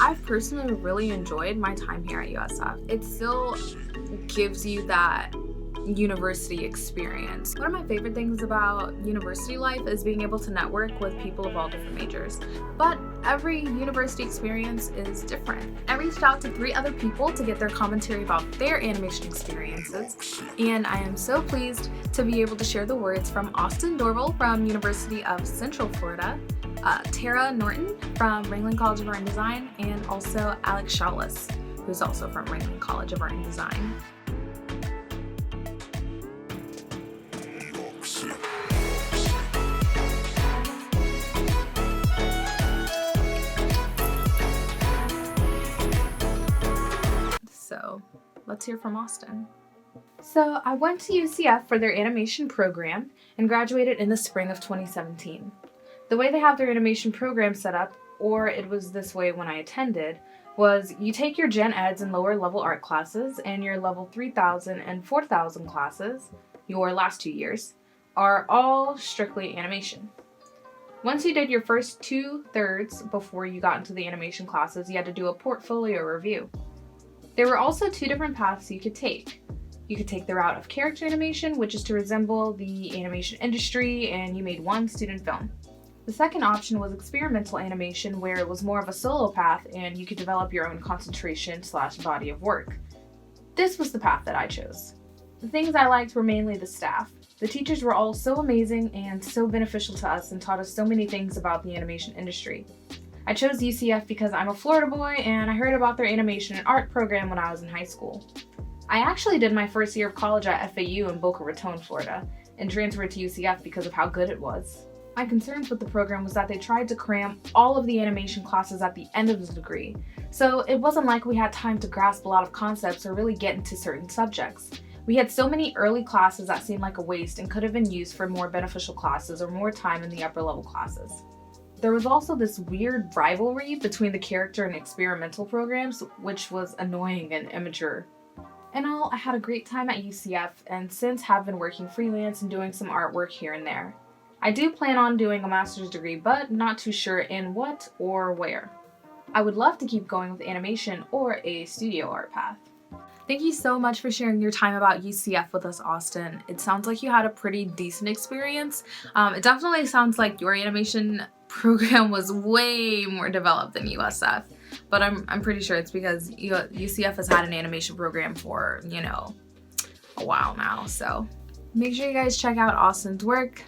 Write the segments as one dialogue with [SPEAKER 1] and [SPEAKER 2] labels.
[SPEAKER 1] I've personally really enjoyed my time here at USF. It still gives you that university experience. One of my favorite things about university life is being able to network with people of all different majors. But every university experience is different. I reached out to 3 other people to get their commentary about their animation experiences, and I am so pleased to be able to share the words from Austin Dorval from University of Central Florida, Tara Norton from Ringling College of Art and Design, and also Alex Shaulis, who's also from Ringling College of Art and Design. So let's hear from Austin. So I went to UCF for their animation program and graduated in the spring of 2017. The way they have their animation program set up, or it was this way when I attended, was you take your gen eds and lower level art classes, and your level 3000 and 4000 classes, your last 2 years, are all strictly animation. Once you did your first 2/3 before you got into the animation classes, you had to do a portfolio review. There were also 2 different paths you could take. You could take the route of character animation, which is to resemble the animation industry, and you made 1 student film. The second option was experimental animation, where it was more of a solo path and you could develop your own concentration/body of work. This was the path that I chose. The things I liked were mainly the staff. The teachers were all so amazing and so beneficial to us and taught us so many things about the animation industry. I chose UCF because I'm a Florida boy and I heard about their animation and art program when I was in high school. I actually did my first year of college at FAU in Boca Raton, Florida, and transferred to UCF because of how good it was. My concerns with the program was that they tried to cram all of the animation classes at the end of the degree, so it wasn't like we had time to grasp a lot of concepts or really get into certain subjects. We had so many early classes that seemed like a waste and could have been used for more beneficial classes or more time in the upper level classes. There was also this weird rivalry between the character and experimental programs, which was annoying and immature. In all, I had a great time at UCF and since have been working freelance and doing some artwork here and there. I do plan on doing a master's degree, but not too sure in what or where. I would love to keep going with animation or a studio art path. Thank you so much for sharing your time about UCF with us, Austin. It sounds like you had a pretty decent experience. It definitely sounds like your animation program was way more developed than USF, but I'm pretty sure it's because UCF has had an animation program for, a while now. So make sure you guys check out Austin's work.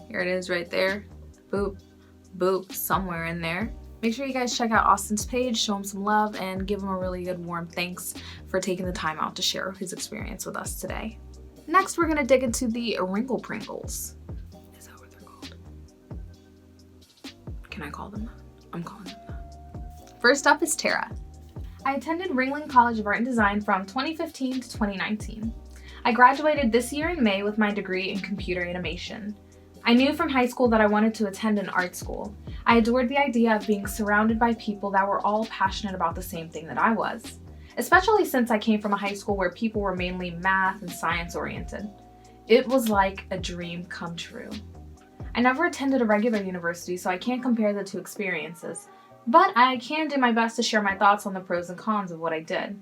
[SPEAKER 1] Here it is right there. Boop, boop, somewhere in there. Make sure you guys check out Austin's page, show him some love, and give him a really good warm thanks for taking the time out to share his experience with us today. Next, we're gonna dig into the Wrinkle Pringles. Is that what they're called? Can I call them that? I'm calling them that. First up is Tara. I attended Ringling College of Art and Design from 2015 to 2019. I graduated this year in May with my degree in computer animation. I knew from high school that I wanted to attend an art school. I adored the idea of being surrounded by people that were all passionate about the same thing that I was, especially since I came from a high school where people were mainly math and science oriented. It was like a dream come true. I never attended a regular university, so I can't compare the 2 experiences, but I can do my best to share my thoughts on the pros and cons of what I did.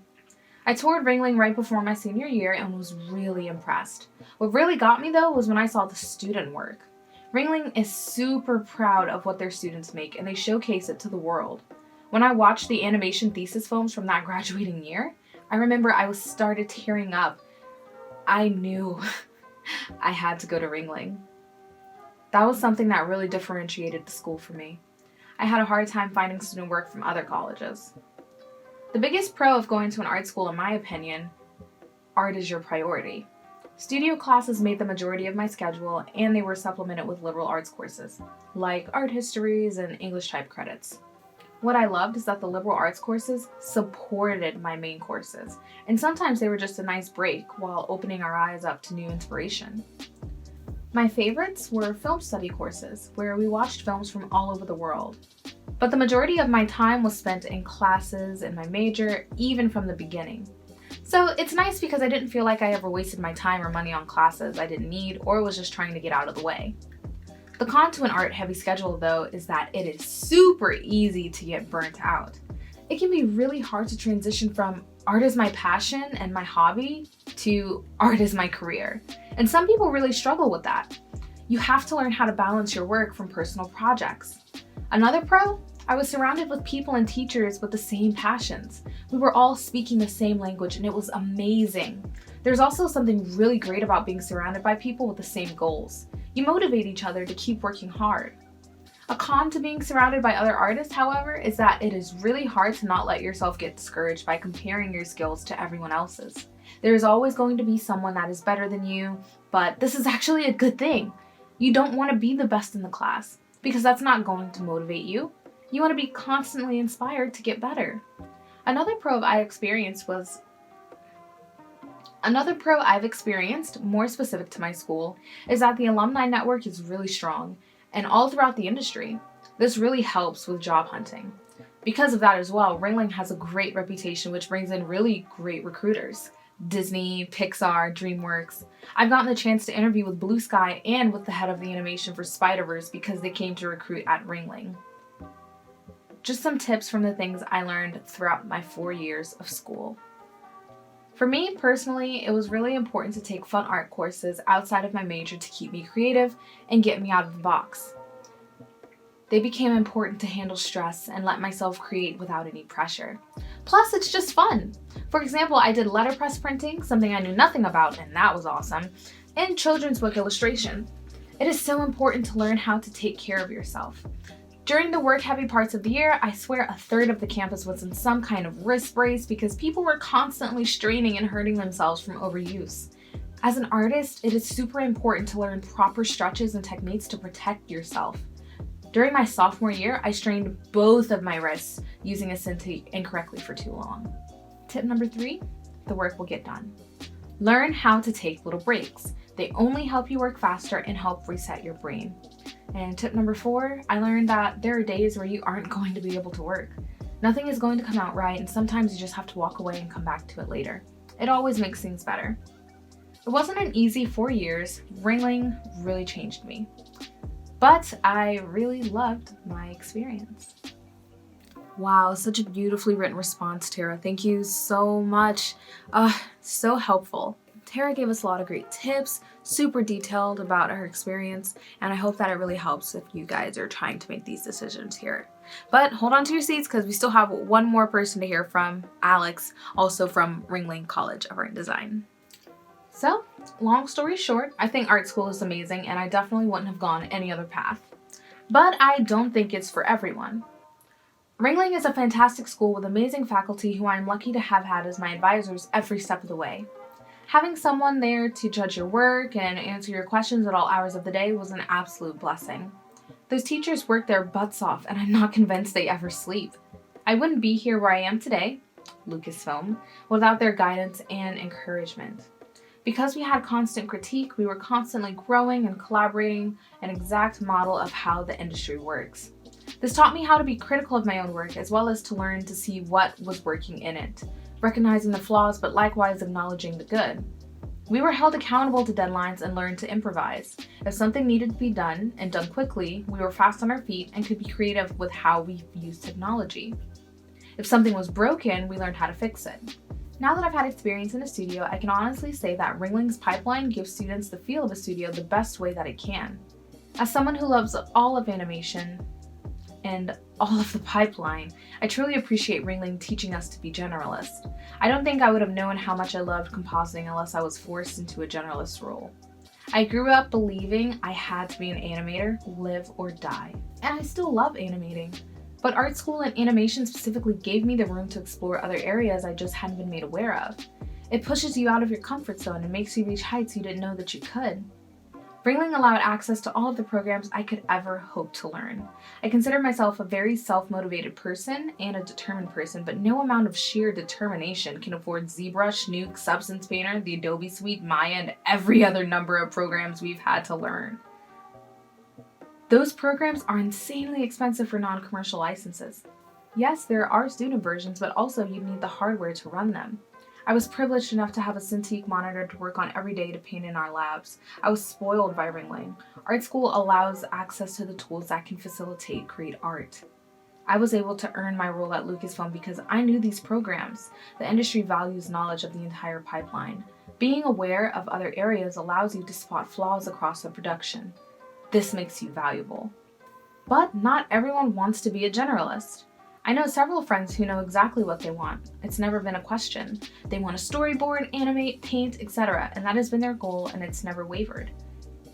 [SPEAKER 1] I toured Ringling right before my senior year and was really impressed. What really got me though was when I saw the student work. Ringling is super proud of what their students make and they showcase it to the world. When I watched the animation thesis films from that graduating year, I remember I started tearing up. I knew I had to go to Ringling. That was something that really differentiated the school for me. I had a hard time finding student work from other colleges. The biggest pro of going to an art school, in my opinion, art is your priority. Studio classes made the majority of my schedule, and they were supplemented with liberal arts courses, like art histories and English type credits. What I loved is that the liberal arts courses supported my main courses, and sometimes they were just a nice break while opening our eyes up to new inspiration. My favorites were film study courses, where we watched films from all over the world. But the majority of my time was spent in classes in my major, even from the beginning. So it's nice because I didn't feel like I ever wasted my time or money on classes I didn't need or was just trying to get out of the way. The con to an art-heavy schedule, though, is that it is super easy to get burnt out. It can be really hard to transition from art is my passion and my hobby to art is my career. And some people really struggle with that. You have to learn how to balance your work from personal projects. Another pro, I was surrounded with people and teachers with the same passions. We were all speaking the same language and it was amazing. There's also something really great about being surrounded by people with the same goals. You motivate each other to keep working hard. A con to being surrounded by other artists, however, is that it is really hard to not let yourself get discouraged by comparing your skills to everyone else's. There is always going to be someone that is better than you, but this is actually a good thing. You don't want to be the best in the class because that's not going to motivate you. You want to be constantly inspired to get better. Another pro I've experienced, more specific to my school, is that the alumni network is really strong and all throughout the industry. This really helps with job hunting. Because of that as well, Ringling has a great reputation which brings in really great recruiters. Disney, Pixar, DreamWorks. I've gotten the chance to interview with Blue Sky and with the head of the animation for Spider-Verse because they came to recruit at Ringling. Just some tips from the things I learned throughout my 4 years of school. For me personally, it was really important to take fun art courses outside of my major to keep me creative and get me out of the box. They became important to handle stress and let myself create without any pressure. Plus, it's just fun. For example, I did letterpress printing, something I knew nothing about, and that was awesome, and children's book illustration. It is so important to learn how to take care of yourself. During the work-heavy parts of the year, I swear 1/3 of the campus was in some kind of wrist brace because people were constantly straining and hurting themselves from overuse. As an artist, it is super important to learn proper stretches and techniques to protect yourself. During my sophomore year, I strained both of my wrists using a Cintiq incorrectly for too long. Tip number 3, the work will get done. Learn how to take little breaks. They only help you work faster and help reset your brain. And tip number 4, I learned that there are days where you aren't going to be able to work. Nothing is going to come out right, and sometimes you just have to walk away and come back to it later. It always makes things better. It wasn't an easy 4 years. Ringling really changed me. But I really loved my experience. Wow, such a beautifully written response, Tara. Thank you so much. So helpful. Tara gave us a lot of great tips, super detailed about her experience, and I hope that it really helps if you guys are trying to make these decisions here. But hold on to your seats because we still have one more person to hear from, Alex, also from Ringling College of Art and Design. So, long story short, I think art school is amazing and I definitely wouldn't have gone any other path. But I don't think it's for everyone. Ringling is a fantastic school with amazing faculty who I am lucky to have had as my advisors every step of the way. Having someone there to judge your work and answer your questions at all hours of the day was an absolute blessing. Those teachers work their butts off and I'm not convinced they ever sleep. I wouldn't be here where I am today, Lucasfilm, without their guidance and encouragement. Because we had constant critique, we were constantly growing and collaborating an exact model of how the industry works. This taught me how to be critical of my own work as well as to learn to see what was working in it, recognizing the flaws but likewise acknowledging the good. We were held accountable to deadlines and learned to improvise. If something needed to be done and done quickly, we were fast on our feet and could be creative with how we used technology. If something was broken, we learned how to fix it. Now that I've had experience in a studio, I can honestly say that Ringling's pipeline gives students the feel of a studio the best way that it can. As someone who loves all of animation and all of the pipeline, I truly appreciate Ringling teaching us to be generalists. I don't think I would have known how much I loved compositing unless I was forced into a generalist role. I grew up believing I had to be an animator, live or die. And I still love animating. But art school and animation specifically gave me the room to explore other areas I just hadn't been made aware of. It pushes you out of your comfort zone and makes you reach heights you didn't know that you could. Ringling allowed access to all of the programs I could ever hope to learn. I consider myself a very self-motivated person and a determined person, but no amount of sheer determination can afford ZBrush, Nuke, Substance Painter, the Adobe Suite, Maya, and every other number of programs we've had to learn. Those programs are insanely expensive for non-commercial licenses. Yes, there are student versions, but also you need the hardware to run them. I was privileged enough to have a Cintiq monitor to work on every day to paint in our labs. I was spoiled by Ringling. Art school allows access to the tools that can facilitate great art. I was able to earn my role at Lucasfilm because I knew these programs. The industry values knowledge of the entire pipeline. Being aware of other areas allows you to spot flaws across the production. This makes you valuable. But not everyone wants to be a generalist. I know several friends who know exactly what they want. It's never been a question. They want to storyboard, animate, paint, etc., and that has been their goal and it's never wavered.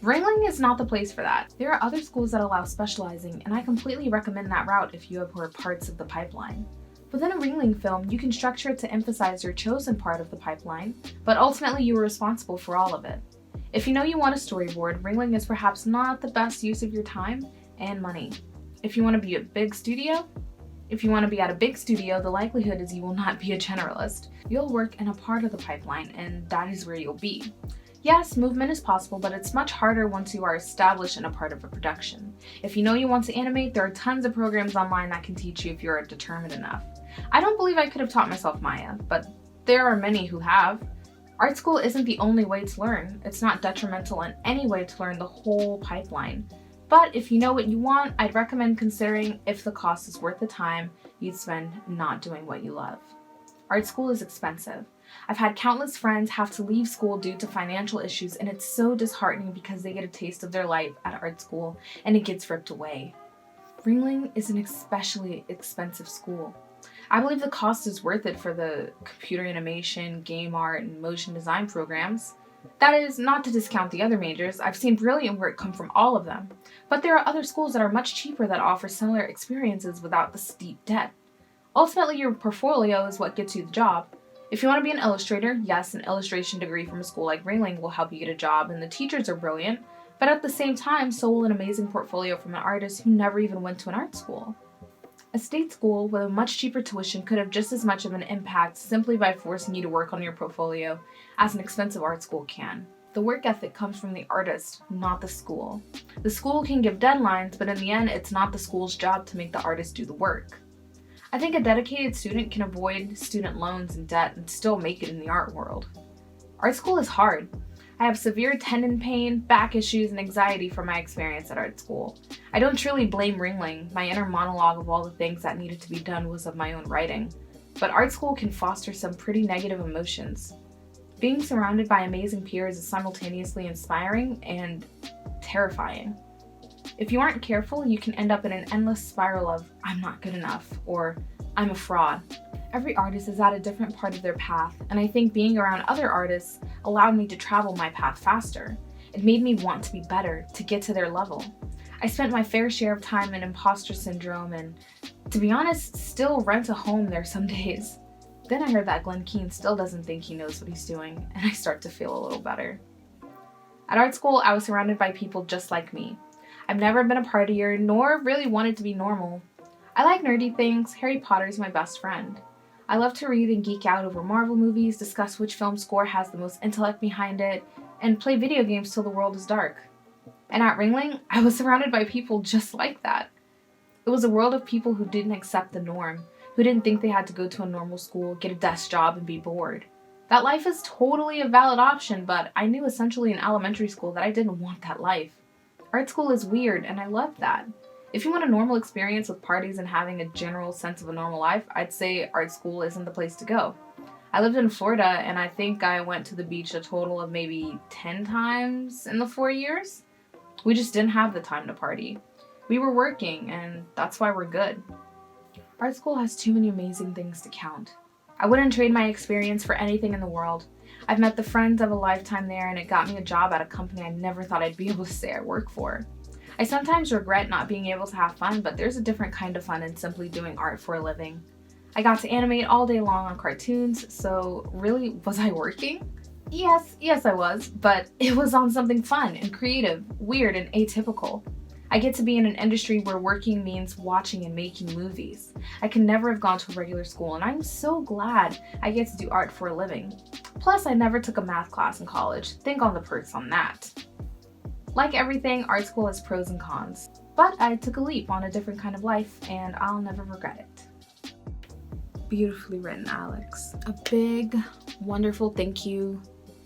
[SPEAKER 1] Ringling is not the place for that. There are other schools that allow specializing, and I completely recommend that route if you abhor parts of the pipeline. Within a Ringling film, you can structure it to emphasize your chosen part of the pipeline, but ultimately you are responsible for all of it. If you know you want a storyboard, Ringling is perhaps not the best use of your time and money. If you want to be at a big studio, the likelihood is you will not be a generalist. You'll work in a part of the pipeline, and that is where you'll be. Yes, movement is possible, but it's much harder once you are established in a part of a production. If you know you want to animate, there are tons of programs online that can teach you if you're determined enough. I don't believe I could have taught myself Maya, but there are many who have. Art school isn't the only way to learn. It's not detrimental in any way to learn the whole pipeline. But if you know what you want, I'd recommend considering if the cost is worth the time you'd spend not doing what you love. Art school is expensive. I've had countless friends have to leave school due to financial issues, and it's so disheartening because they get a taste of their life at art school and it gets ripped away. Ringling is an especially expensive school. I believe the cost is worth it for the computer animation, game art, and motion design programs. That is not to discount the other majors. I've seen brilliant work come from all of them. But there are other schools that are much cheaper that offer similar experiences without the steep debt. Ultimately, your portfolio is what gets you the job. If you want to be an illustrator, yes, an illustration degree from a school like Ringling will help you get a job, and the teachers are brilliant, but at the same time, so will an amazing portfolio from an artist who never even went to an art school. A state school with a much cheaper tuition could have just as much of an impact simply by forcing you to work on your portfolio as an expensive art school can. The work ethic comes from the artist, not the school. The school can give deadlines, but in the end, it's not the school's job to make the artist do the work. I think a dedicated student can avoid student loans and debt and still make it in the art world. Art school is hard. I have severe tendon pain, back issues, and anxiety from my experience at art school. I don't truly blame Ringling. My inner monologue of all the things that needed to be done was of my own writing. But art school can foster some pretty negative emotions. Being surrounded by amazing peers is simultaneously inspiring and terrifying. If you aren't careful, you can end up in an endless spiral of, I'm not good enough, or I'm a fraud. Every artist is at a different part of their path, and I think being around other artists allowed me to travel my path faster. It made me want to be better, to get to their level. I spent my fair share of time in imposter syndrome and, to be honest, still rent a home there some days. Then I heard that Glenn Keane still doesn't think he knows what he's doing, and I start to feel a little better. At art school, I was surrounded by people just like me. I've never been a partier, nor really wanted to be normal. I like nerdy things. Harry Potter's my best friend. I love to read and geek out over Marvel movies, discuss which film score has the most intellect behind it, and play video games till the world is dark. And at Ringling, I was surrounded by people just like that. It was a world of people who didn't accept the norm, who didn't think they had to go to a normal school, get a desk job, and be bored. That life is totally a valid option, but I knew essentially in elementary school that I didn't want that life. Art school is weird, and I love that. If you want a normal experience with parties and having a general sense of a normal life, I'd say art school isn't the place to go. I lived in Florida, and I think I went to the beach a total of maybe 10 times in the 4 years. We just didn't have the time to party. We were working, and that's why we're good. Art school has too many amazing things to count. I wouldn't trade my experience for anything in the world. I've met the friends of a lifetime there, and it got me a job at a company I never thought I'd be able to say I work for. I sometimes regret not being able to have fun, but there's a different kind of fun in simply doing art for a living. I got to animate all day long on cartoons, so really, was I working? Yes, I was, but it was on something fun and creative, weird and atypical. I get to be in an industry where working means watching and making movies. I could never have gone to a regular school, and I'm so glad I get to do art for a living. Plus, I never took a math class in college. Think on the perks on that. Like everything, art school has pros and cons. But I took a leap on a different kind of life, and I'll never regret it. beautifully written, Alex. A big, wonderful thank you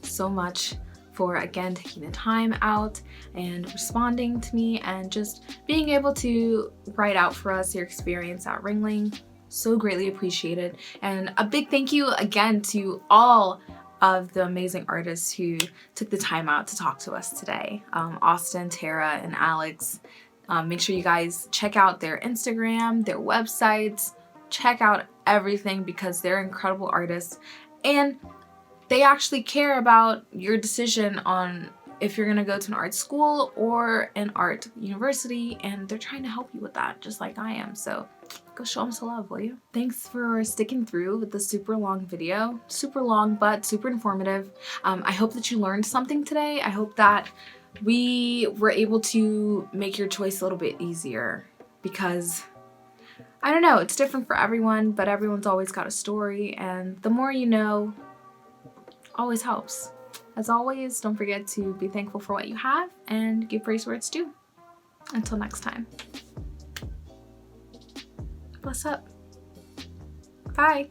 [SPEAKER 1] so much for again taking the time out and responding to me and just being able to write out for us your experience at Ringling. So greatly appreciated. And a big thank you again to all of the amazing artists who took the time out to talk to us today. Austin, Tara, and Alex. Make sure you guys check out their Instagram, their websites, check out everything because they're incredible artists and they actually care about your decision on if you're gonna go to an art school or an art university, and they're trying to help you with that just like I am. So go show them some love, will you? Thanks for sticking through with the super long video. Super long, but super informative. I hope that you learned something today. I hope that we were able to make your choice a little bit easier because I don't know, it's different for everyone, but everyone's always got a story, and the more you know always helps. As always, don't forget to be thankful for what you have and give praise where it's due. Until next time. Bless up. Bye.